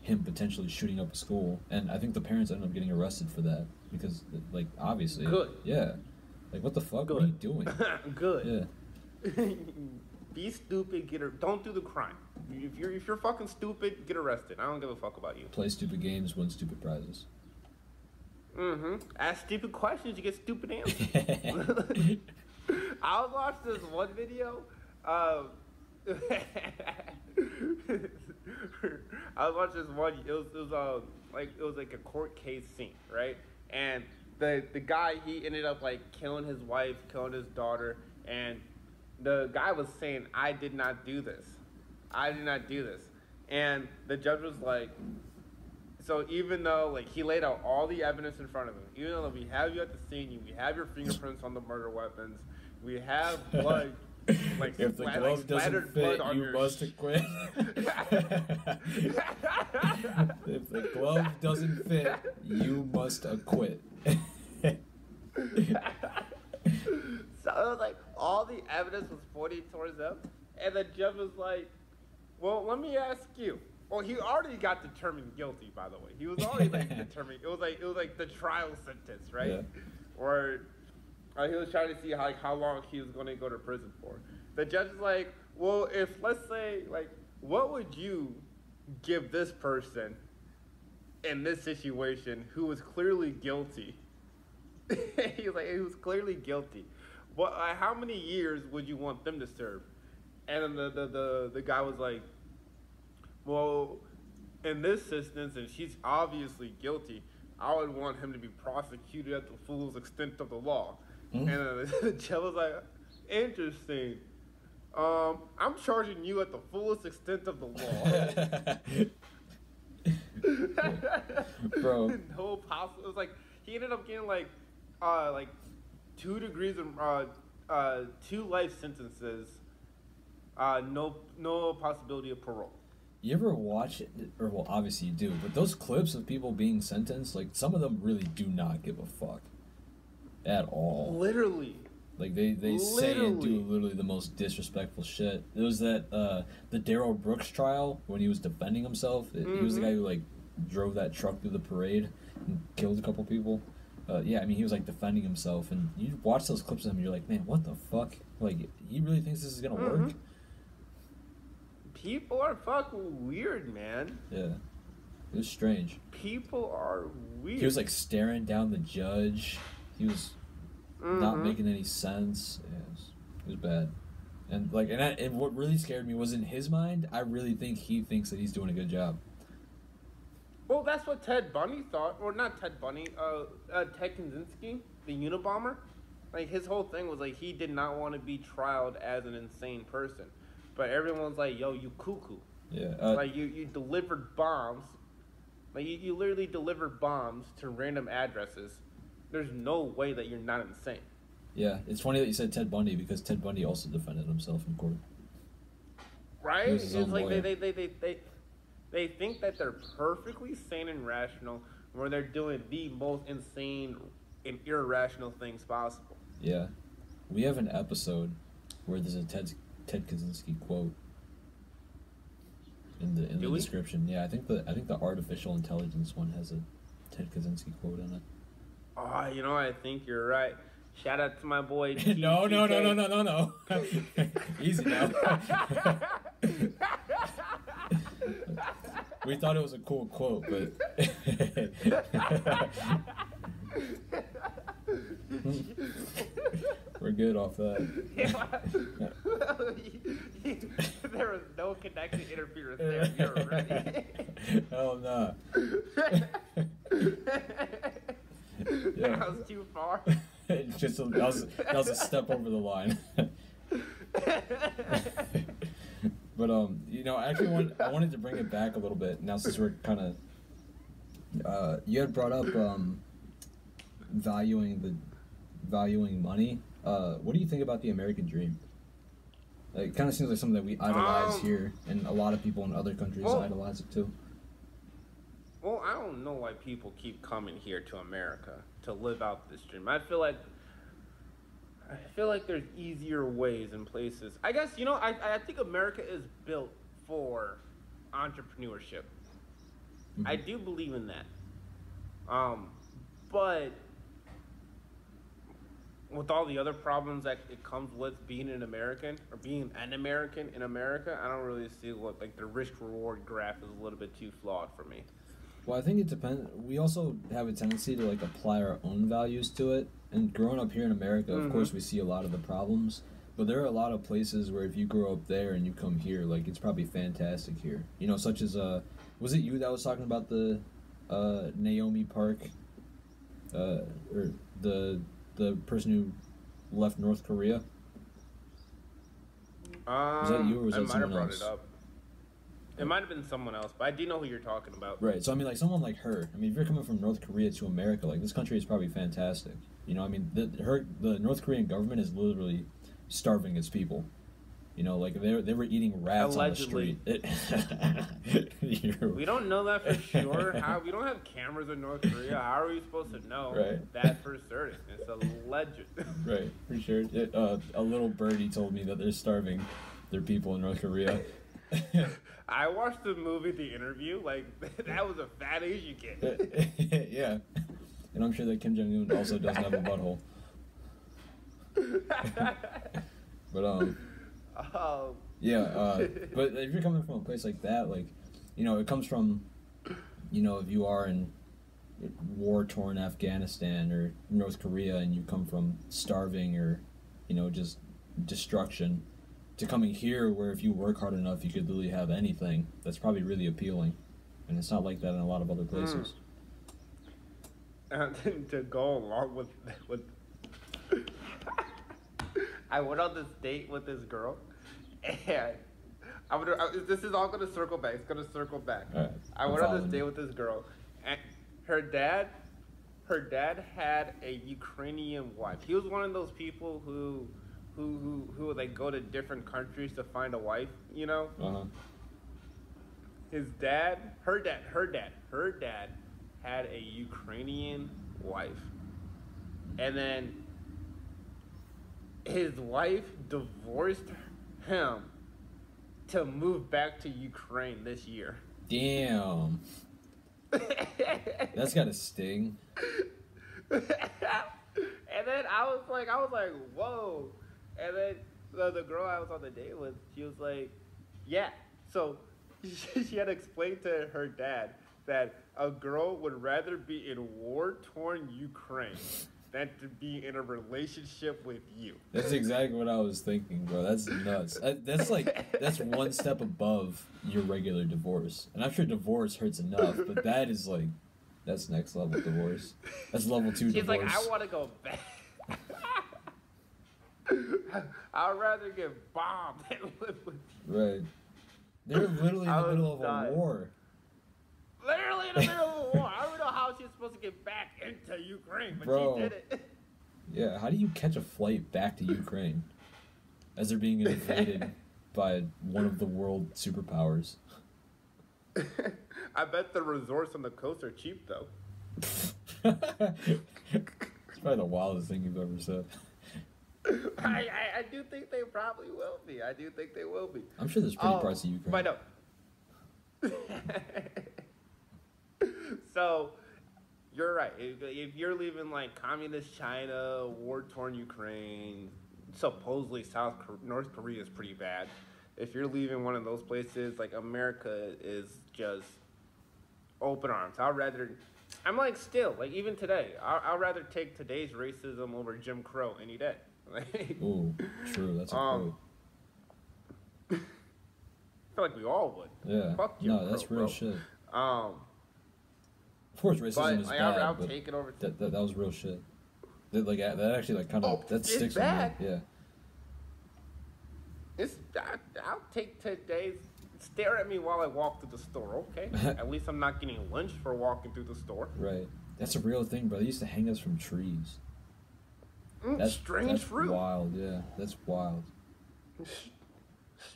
him potentially shooting up a school, and I think the parents ended up getting arrested for that because, like, obviously, good, yeah, like what the fuck? Good. What are you doing? Good, yeah. Be stupid. Don't do the crime. If you're fucking stupid, get arrested. I don't give a fuck about you. Play stupid games, win stupid prizes. Ask stupid questions, you get stupid answers. I was watching this one video. I was watching this one. It was like a court case scene, right? And the guy, he ended up like killing his wife, killing his daughter, and the guy was saying, "I did not do this. I did not do this." And the judge was like, so even though like he laid out all the evidence in front of him, even though we have you at the scene, we have your fingerprints on the murder weapons, we have blood, like if the glove doesn't fit, you must acquit. If the glove doesn't fit, you must acquit. So it was like all the evidence was pointing towards them, and the judge was like, "Well, let me ask you." Well, he already got determined guilty, by the way. He was already like determined. It was like the trial sentence, right? Yeah. Or he was trying to see how long he was going to go to prison for. The judge is like, "Well, if let's say like, what would you give this person in this situation who was clearly guilty?" He was like, "He was clearly guilty. Well, how many years would you want them to serve?" And then the guy was like, "Well, in this instance, and she's obviously guilty, I would want him to be prosecuted at the fullest extent of the law." And then the judge was like, "Interesting. I'm charging you at the fullest extent of the law." Bro. No possible. It was like he ended up getting like 2 degrees and 2 life sentences. No possibility of parole. You ever watch it, or well, obviously you do, but those clips of people being sentenced, like some of them really do not give a fuck at all. Literally. Like they say and do literally the most disrespectful shit. There was that the Darryl Brooks trial when he was defending himself. He was the guy who like drove that truck through the parade and killed a couple people. Yeah, I mean he was like defending himself, and you watch those clips of him, and you're like, man, what the fuck? Like he really thinks this is gonna work? People are fucking weird, man. Yeah, it was strange. People are weird. He was like staring down the judge. He was not making any sense. Yeah, it was bad. And like, and what really scared me was in his mind, I really think he thinks that he's doing a good job. Well, that's what Ted Bundy thought, or not Ted Bundy, Ted Kaczynski, the Unabomber. Like his whole thing was like he did not want to be trialed as an insane person, but everyone's like, "Yo, you cuckoo." Yeah. Like you delivered bombs Like you literally deliver bombs to random addresses. There's no way that you're not insane. Yeah, it's funny that you said Ted Bundy because Ted Bundy also defended himself in court. Right? It's like lawyer. they think that they're perfectly sane and rational when they're doing the most insane and irrational things possible. Yeah. We have an episode where there's a Ted Kaczynski quote in the description. Yeah, I think the artificial intelligence one has a Ted Kaczynski quote in it. Oh, I think you're right. Shout out to my boy. No. Easy now. We thought it was a cool quote, but we're good off that. There was no connection interference there. You're right. Hell nah. Yeah. That was too far. That was a step over the line. But actually, I wanted to bring it back a little bit now since we're kind of. You had brought up valuing money. What do you think about the American dream? Like, it kind of seems like something that we idolize here, and a lot of people in other countries idolize it too. Well, I don't know why people keep coming here to America to live out this dream. I feel like there's easier ways and places. I guess, I think America is built for entrepreneurship. Mm-hmm. I do believe in that. But with all the other problems that it comes with being an American or being an American in America, I don't really see what, like, the risk-reward graph is a little bit too flawed for me. Well, I think it depends. We also have a tendency to, like, apply our own values to it. And growing up here in America, of course, we see a lot of the problems. But there are a lot of places where if you grow up there and you come here, like, it's probably fantastic here. Such as, was it you that was talking about the Naomi Park? Or the person who left North Korea? Was that you or was that someone else? I might have brought it up. It might have been someone else, but I do know who you're talking about. Right, so I mean, like, someone like her. I mean, if you're coming from North Korea to America, like, this country is probably fantastic. I mean, the North Korean government is literally starving its people. Like, they were eating rats Allegedly. on the street. We don't know that for sure. We don't have cameras in North Korea. How are we supposed to know that for certain? It's alleged. Right, for sure. A little birdie told me that they're starving their people in North Korea. I watched the movie The Interview. Like, that was a fat Asian kid. Yeah. And I'm sure that Kim Jong-un also doesn't have a butthole. But, yeah, but if you're coming from a place like that, like, it comes from, if you are in war-torn Afghanistan or North Korea and you come from starving or, just destruction, to coming here where if you work hard enough you could literally have anything, that's probably really appealing. And it's not like that in a lot of other places. To go along with I went on this date with this girl, and this is all going to circle back. It's going to circle back. Right, I went on this date with this girl, and her dad had a Ukrainian wife. He was one of those people who like go to different countries to find a wife, Uh-huh. Her dad had a Ukrainian wife. And then his wife divorced him to move back to Ukraine this year. Damn. That's gotta sting. And then I was like, whoa. And then the girl I was on the date with, she was like, yeah. So she had to explain to her dad that a girl would rather be in war-torn Ukraine than to be in a relationship with you. That's exactly what I was thinking, bro. That's nuts. That's one step above your regular divorce. And I'm sure divorce hurts enough, but that's next level divorce. That's level 2 She's divorce. She's like, I want to go back. I'd rather get bombed than live with you. Right. They're literally in the middle of a war. Literally in the middle of a war. I don't know how she's supposed to get back into Ukraine, but Bro. she did it. Yeah, how do you catch a flight back to Ukraine as they're being invaded by one of the world superpowers? I bet the resorts on the coast are cheap, though. It's probably the wildest thing you've ever said. I do think they probably will be. I do think they will be. I'm sure there's pretty parts of Ukraine. But no. So, you're right. If you're leaving like communist China, war-torn Ukraine, supposedly North Korea is pretty bad. If you're leaving one of those places, like America is just open arms. I'm like still, like even today, I'd rather take today's racism over Jim Crow any day. Ooh, true. That's a quote. I feel like we all would. Yeah. Fuck Jim Crow, that's real bro. shit. Of course, racism is bad, I'll but take it over. that was real shit. That actually like kind of that sticks bad. with me. Yeah. I'll take today's. Stare at me while I walk through the store, okay? At least I'm not getting lynched for walking through the store. Right. That's a real thing, bro. They used to hang us from trees. That's strange fruit. Wild, yeah. That's wild.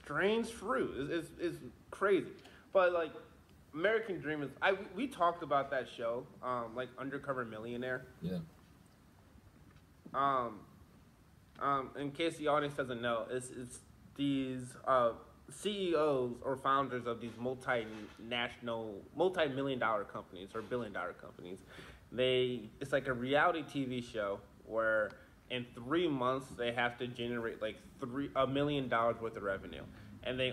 Strange fruit is crazy, but like American Dream is. We talked about that show, like Undercover Millionaire. Yeah. In case the audience doesn't know, it's these CEOs or founders of these multi-million-dollar companies or billion-dollar companies. It's like a reality TV show where in 3 months they have to generate like $1 million worth of revenue, and they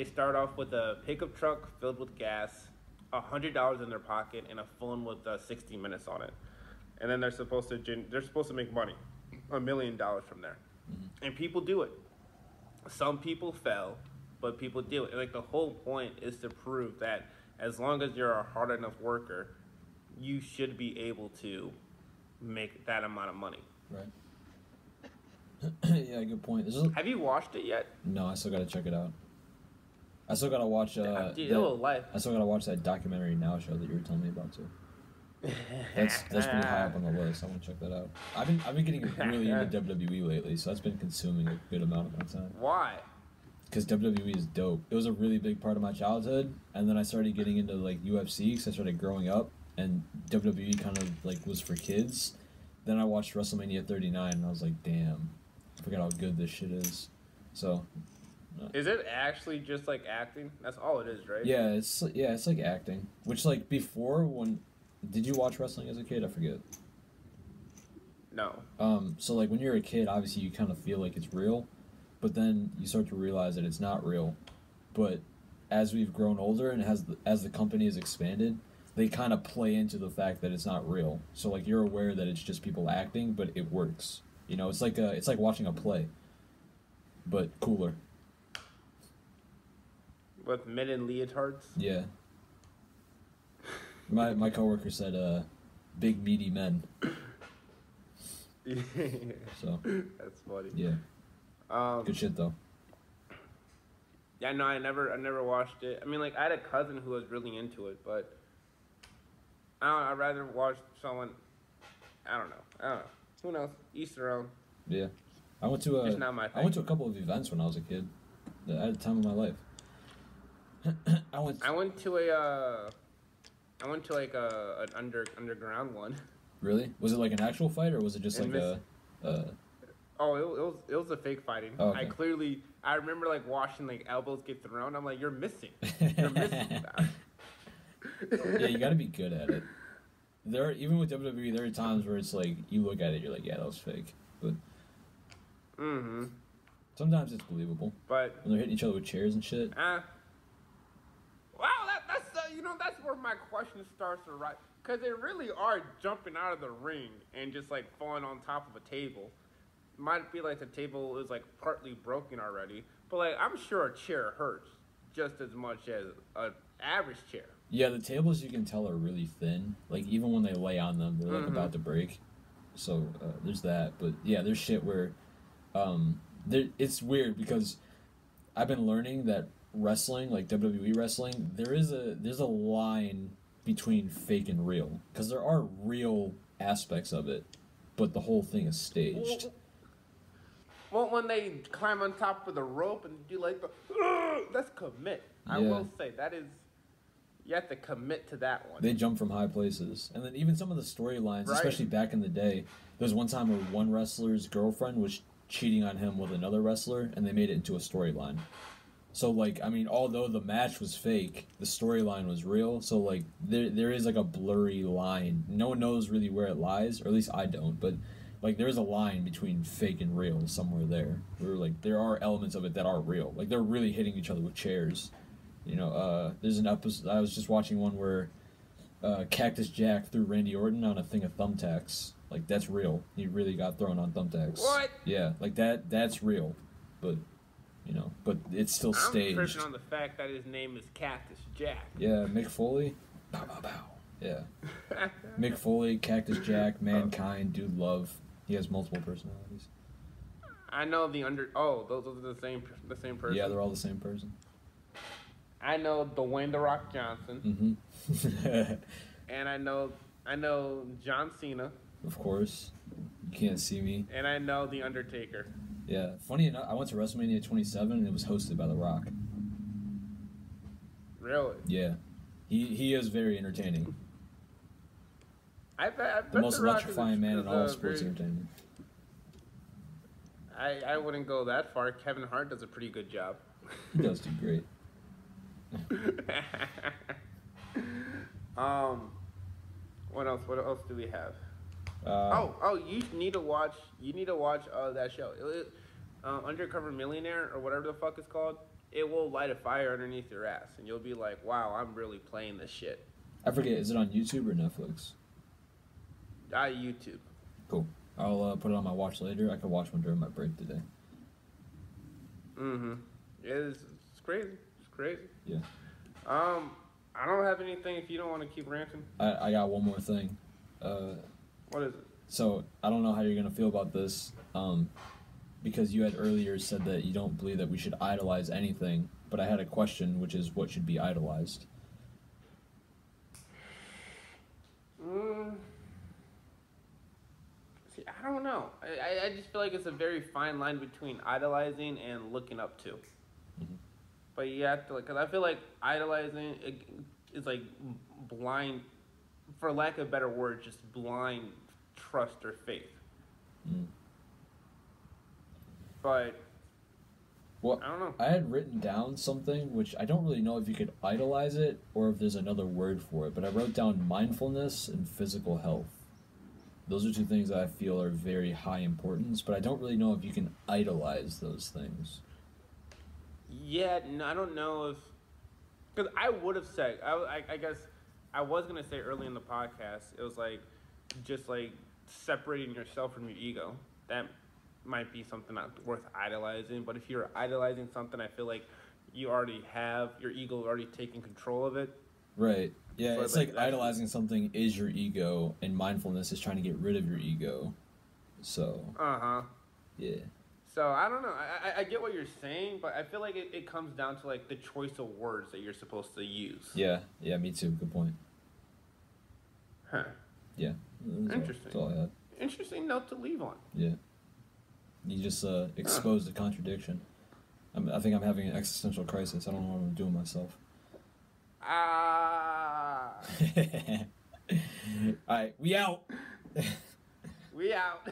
start off with a pickup truck filled with gas, $100 in their pocket, and a phone with 60 minutes on it, and then they're supposed to make money, $1 million from there, and people do it. Some people fail, but people do it. Like the whole point is to prove that as long as you're a hard enough worker, you should be able to make that amount of money. Right. Yeah, good point. Have you watched it yet? No, I still gotta check it out. I still gotta watch. I still gotta watch that documentary Now show that you were telling me about too. That's pretty high up on the list. I want to check that out. I've been getting really into WWE lately, so that's been consuming a good amount of my time. Why? Because WWE is dope. It was a really big part of my childhood, and then I started getting into like UFC because I started growing up, and WWE kind of like was for kids. Then I watched WrestleMania 39, and I was like, damn, I forgot how good this shit is. So. Is it actually just like acting? That's all it is, right? Yeah, it's like acting. Which like before did you watch wrestling as a kid? I forget. No. So like when you're a kid, obviously you kind of feel like it's real, but then you start to realize that it's not real. But as we've grown older and as the company has expanded, they kind of play into the fact that it's not real. So like you're aware that it's just people acting, but it works. You know, it's like watching a play, but cooler. With men in leotards? Yeah. My coworker said, big meaty men. So. That's funny. Yeah. Good shit though. Yeah, no, I never watched it. I mean, like, I had a cousin who was really into it, but I'd rather watch someone. I don't know. Who knows? Each their own. Yeah. I went to It's not my thing. I went to a couple of events when I was a kid. I had the time of my life. I went to like an underground one. Really? Was it like an actual fight, or was it just like Oh, it was a fake fighting. Oh, okay. I remember like watching like elbows get thrown. I'm like, you're missing. You're missing that. Yeah, you got to be good at it. Even with WWE, there are times where it's like you look at it, you're like, yeah, that was fake, but sometimes it's believable. But when they're hitting each other with chairs and shit. Wow, that's where my question starts to rise, because they really are jumping out of the ring and just like falling on top of a table. Might be like the table is like partly broken already, but like I'm sure a chair hurts just as much as an average chair. Yeah, the tables you can tell are really thin. Like even when they lay on them, they're like about to break. So there's that. But yeah, there's shit where it's weird because I've been learning that wrestling, like WWE wrestling, there's a line between fake and real, because there are real aspects of it, but the whole thing is staged. Well, when they climb on top of the rope and do like the, that's commit. I Yeah. will say that is, you have to commit to that one. They jump from high places, and then even some of the storylines, Right. especially back in the day. There's one time where one wrestler's girlfriend was cheating on him with another wrestler, and they made it into a storyline. So, like, I mean, although the match was fake, the storyline was real. So, like, there is, like, a blurry line. No one knows really where it lies, or at least I don't. But, like, there's a line between fake and real somewhere there. Where, like, there are elements of it that are real. Like, they're really hitting each other with chairs. You know, there's an episode, I was just watching one where Cactus Jack threw Randy Orton on a thing of thumbtacks. Like, that's real. He really got thrown on thumbtacks. What? Yeah, like, that's real. But... You know, but it's still staged. I'm tripping on the fact that his name is Cactus Jack. Yeah, Mick Foley. Bow, bow, bow. Yeah. Mick Foley, Cactus Jack, Mankind, Dude Love. He has multiple personalities. I know those are the same person. Yeah, they're all the same person. I know Dwayne The Rock Johnson. Mm-hmm. And I know John Cena. Of course. You can't see me. And I know The Undertaker. Yeah, funny enough, I went to WrestleMania 27 and it was hosted by The Rock. Really? Yeah. He is very entertaining. I bet The most The Rock electrifying man in all sports entertainment. I wouldn't go that far. Kevin Hart does a pretty good job. He does do great. What else? What else do we have? You need to watch that show. Undercover Millionaire or whatever the fuck it's called. It will light a fire underneath your ass, and you'll be like, "Wow, I'm really playing this shit." I forget, is it on YouTube or Netflix? YouTube. Cool. I'll put it on my watch later. I could watch one during my break today. Mm-hmm. It's crazy. It's crazy. Yeah. I don't have anything if you don't want to keep ranting. I got one more thing. What is it? So, I don't know how you're going to feel about this, because you had earlier said that you don't believe that we should idolize anything, but I had a question, which is what should be idolized? See, I don't know. I just feel like it's a very fine line between idolizing and looking up to. Mm-hmm. But you have to, because I feel like idolizing is like blind, for lack of a better word, just blind trust or faith. Mm. But Well, I don't know. I had written down something, which I don't really know if you could idolize it or if there's another word for it, but I wrote down mindfulness and physical health. Those are two things that I feel are very high importance, but I don't really know if you can idolize those things. Yeah, no, I don't know if... Because I would have said... I guess I was going to say early in the podcast, it was like, just like separating yourself from your ego. That might be something not worth idolizing, but if you're idolizing something, I feel like you already have... Your ego already taken control of it. Right. Yeah, So it's like idolizing something is your ego, and mindfulness is trying to get rid of your ego. So... Uh-huh. Yeah. So, I don't know. I get what you're saying, but I feel like it comes down to, like, the choice of words that you're supposed to use. Yeah, me too. Good point. Huh. Yeah. Interesting. That's all I had. Interesting note to leave on. Yeah. You just exposed a contradiction. I think I'm having an existential crisis. I don't know what I'm doing myself. Ah. All right, we out. We out.